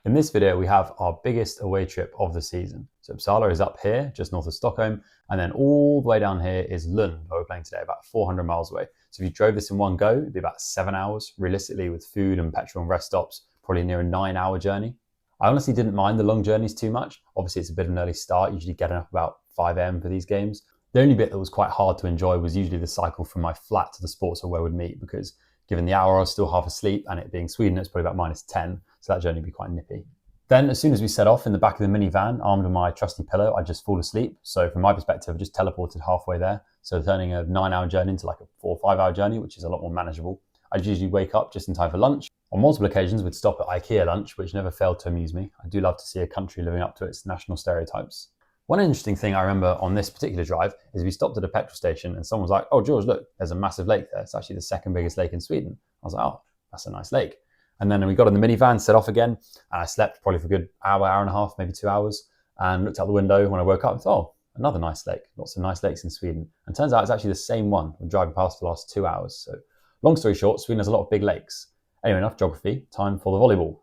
In this video, we have our biggest away trip of the season. So Uppsala is up here, just north of Stockholm, and then all the way down here is Lund, where we're playing today, about 400 miles away. So if you drove this in one go, it'd be about 7 hours, realistically with food and petrol and rest stops, probably near a 9-hour journey. I honestly didn't mind the long journeys too much. Obviously, it's a bit of an early start, usually getting up about 5 a.m. for these games. The only bit that was quite hard to enjoy was usually the cycle from my flat to the sports hall where we'd meet, because given the hour, I was still half asleep, and it being Sweden, it's probably about -10, so that journey would be quite nippy. Then, as soon as we set off in the back of the minivan, armed with my trusty pillow, I just fall asleep. So from my perspective, I just teleported halfway there. So turning a 9-hour journey into like a 4 or 5-hour journey, which is a lot more manageable. I'd usually wake up just in time for lunch. On multiple occasions, we'd stop at IKEA lunch, which never failed to amuse me. I do love to see a country living up to its national stereotypes. One interesting thing I remember on this particular drive is we stopped at a petrol station and someone was like, "Oh, George, look, there's a massive lake there. It's actually the second biggest lake in Sweden." I was like, "Oh, that's a nice lake." And then we got in the minivan, set off again, and I slept probably for a good hour, hour and a half, maybe 2 hours, and looked out the window when I woke up and thought, "Oh, another nice lake. Lots of nice lakes in Sweden." And turns out it's actually the same one we're driving past for the last 2 hours. So long story short, Sweden has a lot of big lakes. Anyway, enough geography, time for the volleyball.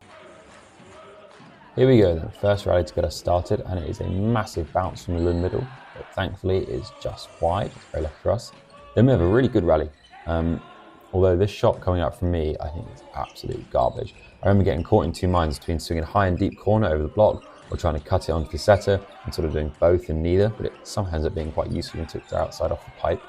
Here we go then, first rally to get us started, and it is a massive bounce from the Lund middle, but thankfully is just wide, very lucky for us. Then we have a really good rally. Although this shot coming out from me, I think is absolute garbage. I remember getting caught in two minds between swinging high and deep corner over the block or trying to cut it onto the setter and sort of doing both and neither, but it somehow ends up being quite useful and took the outside off the pipe.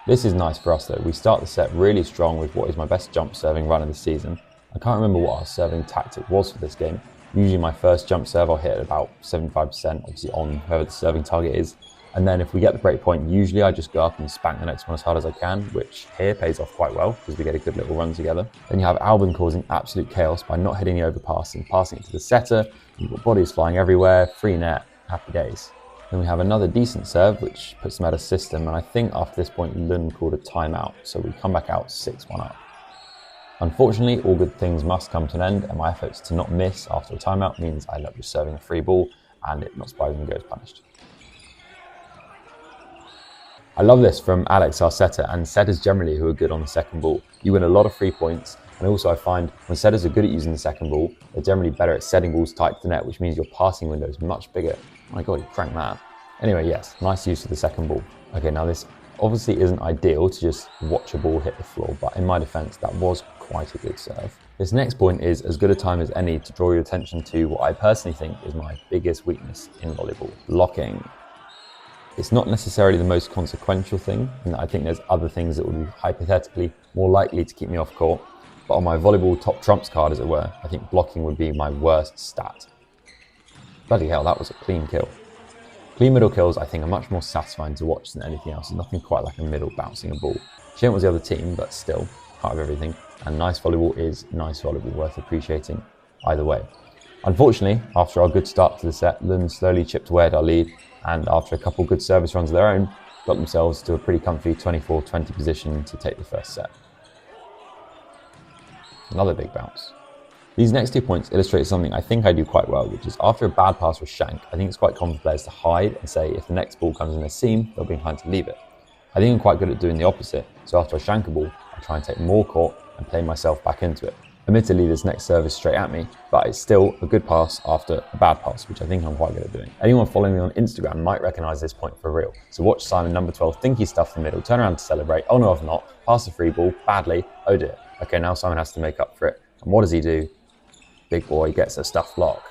This is nice for us though. We start the set really strong with what is my best jump serving run of the season. I can't remember what our serving tactic was for this game. Usually my first jump serve I'll hit at about 75%, obviously on whoever the serving target is. And then if we get the break point, usually I just go up and spank the next one as hard as I can, which here pays off quite well because we get a good little run together. Then you have Albin causing absolute chaos by not hitting the overpass and passing it to the setter. You've got bodies flying everywhere, free net, happy days. Then we have another decent serve, which puts them out of system. And I think after this point, Lund called a timeout. So we come back out 6-1 up. Unfortunately, all good things must come to an end, and my efforts to not miss after a timeout means I end up just serving a free ball, and it not surprisingly goes punished. I love this from Alex, our setter, and setters generally who are good on the second ball. You win a lot of free points, and also I find when setters are good at using the second ball, they're generally better at setting balls tight to the net, which means your passing window is much bigger. Oh my God, he cranked that. Anyway, yes, nice use of the second ball. Okay, now this obviously isn't ideal to just watch a ball hit the floor, but in my defense, that was quite a good serve. This next point is as good a time as any to draw your attention to what I personally think is my biggest weakness in volleyball, blocking. It's not necessarily the most consequential thing, and I think there's other things that would be hypothetically more likely to keep me off court, but on my volleyball top trumps card, as it were, I think blocking would be my worst stat. Bloody hell, that was a clean kill. Clean middle kills, I think, are much more satisfying to watch than anything else. There's nothing quite like a middle bouncing a ball. Shame was the other team, but still, part of everything. And nice volleyball is nice volleyball, worth appreciating either way. Unfortunately, after our good start to the set, Lund slowly chipped away at our lead, and after a couple good service runs of their own, got themselves to a pretty comfy 24-20 position to take the first set. Another big bounce. These next 2 points illustrate something I think I do quite well, which is after a bad pass or shank, I think it's quite common for players to hide and say if the next ball comes in a seam, they'll be inclined to leave it. I think I'm quite good at doing the opposite, so after I shank a ball, I try and take more court and play myself back into it. Admittedly, this next serve is straight at me, but it's still a good pass after a bad pass, which I think I'm quite good at doing. Anyone following me on Instagram might recognise this point for real. So watch Simon, number 12, think he stuffed the middle, turn around to celebrate. Oh no, I've not. Pass the free ball, badly. Oh dear. Okay, now Simon has to make up for it. And what does he do? Big boy gets a stuffed block.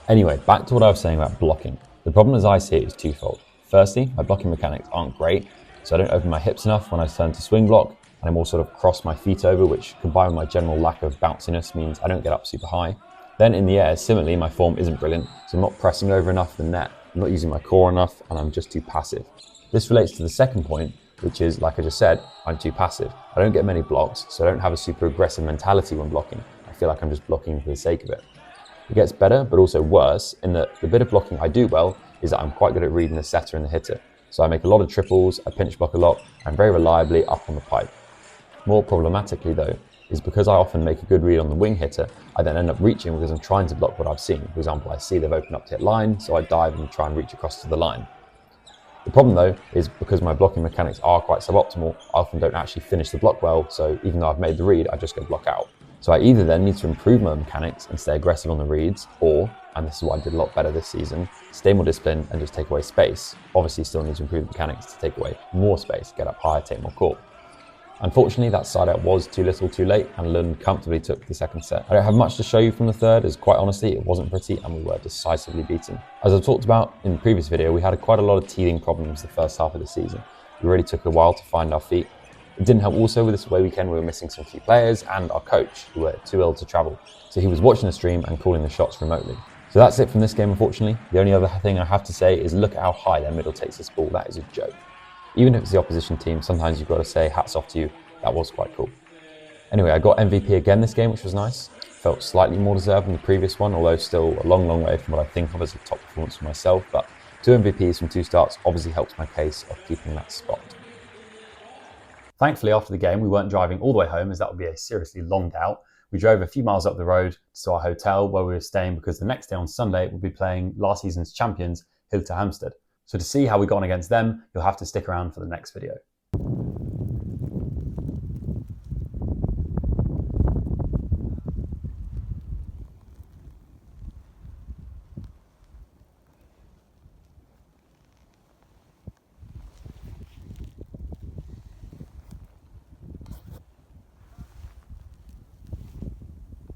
Anyway, back to what I was saying about blocking. The problem as I see it is twofold. Firstly, my blocking mechanics aren't great, so I don't open my hips enough when I turn to swing block, and I more sort of cross my feet over, which combined with my general lack of bounciness means I don't get up super high. Then in the air, similarly, my form isn't brilliant, so I'm not pressing over enough the net, I'm not using my core enough, and I'm just too passive. This relates to the second point, which is, like I just said, I'm too passive. I don't get many blocks, so I don't have a super aggressive mentality when blocking. I feel like I'm just blocking for the sake of it. It gets better, but also worse, in that the bit of blocking I do well is that I'm quite good at reading the setter and the hitter. So I make a lot of triples, I pinch block a lot, and very reliably up on the pipe. More problematically though, is because I often make a good read on the wing hitter, I then end up reaching because I'm trying to block what I've seen. For example, I see they've opened up to hit line, so I dive and try and reach across to the line. The problem though is because my blocking mechanics are quite suboptimal, I often don't actually finish the block well, so even though I've made the read, I just go block out. So I either then need to improve my mechanics and stay aggressive on the reads, or, and this is what I did a lot better this season, stay more disciplined and just take away space. Obviously still need to improve the mechanics to take away more space, get up higher, take more court. Unfortunately, that side out was too little too late, and Lund comfortably took the second set. I don't have much to show you from the third, as quite honestly, it wasn't pretty and we were decisively beaten. As I talked about in the previous video, we had quite a lot of teething problems the first half of the season. It really took a while to find our feet. It didn't help also with this away weekend, we were missing some key players and our coach, who were too ill to travel. So he was watching the stream and calling the shots remotely. So that's it from this game, unfortunately. The only other thing I have to say is look at how high their middle takes this ball. That is a joke. Even if it's the opposition team, sometimes you've got to say hats off to you. That was quite cool. Anyway, I got MVP again this game, which was nice. Felt slightly more deserved than the previous one, although still a long way from what I think of as a top performance for myself. But 2 MVPs from 2 starts obviously helps my case of keeping that spot. Thankfully, after the game, we weren't driving all the way home, as that would be a seriously long doubt. We drove a few miles up the road to our hotel where we were staying, because the next day on Sunday we'll be playing last season's champions, Hilter Hampstead. So to see how we got on against them, you'll have to stick around for the next video.